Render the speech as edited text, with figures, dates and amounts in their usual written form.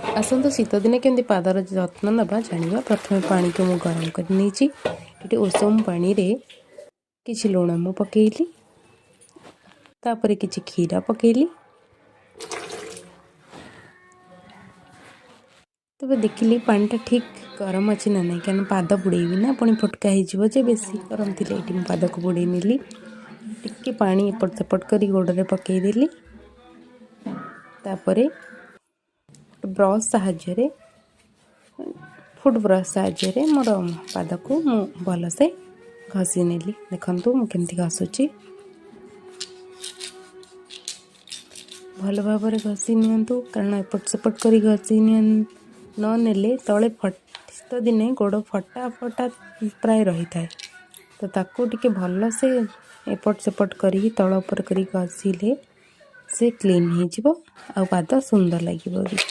आसतु शीत दिने केमती पादर जत्न नवा जाना। प्रथम पानी को मु गरम कर उषम पानी रे किछि लुण मु पकेइली, तापरे किछि खीरा पकेइली। तब देखिली पानीटा ठीक गरम अच्छी ना नहीं, क्या पाद बुड़ेबी ना पुणी फटका हो बेसी गरम थी। ये पाद को बुड़े नेली, टिके पानी एपट सेपट कर गोड़े पकईदेली। तापरे ब्रश साहाय्य फुट ब्रश साहाय्य मोर पाद को मु भल से घसी नेली। देखंतु मु केमती घसुची, भल भाव घसी नियंतु, कारण एपट सेपट कर घसी न नेले तले शीत दिने गोड़ फटा फटा प्राय रही थाए। तो ताकू टिके भल से एपट सेपट करी तल उपर करी घसीले से क्लीन हो पाद सुंदर लगे।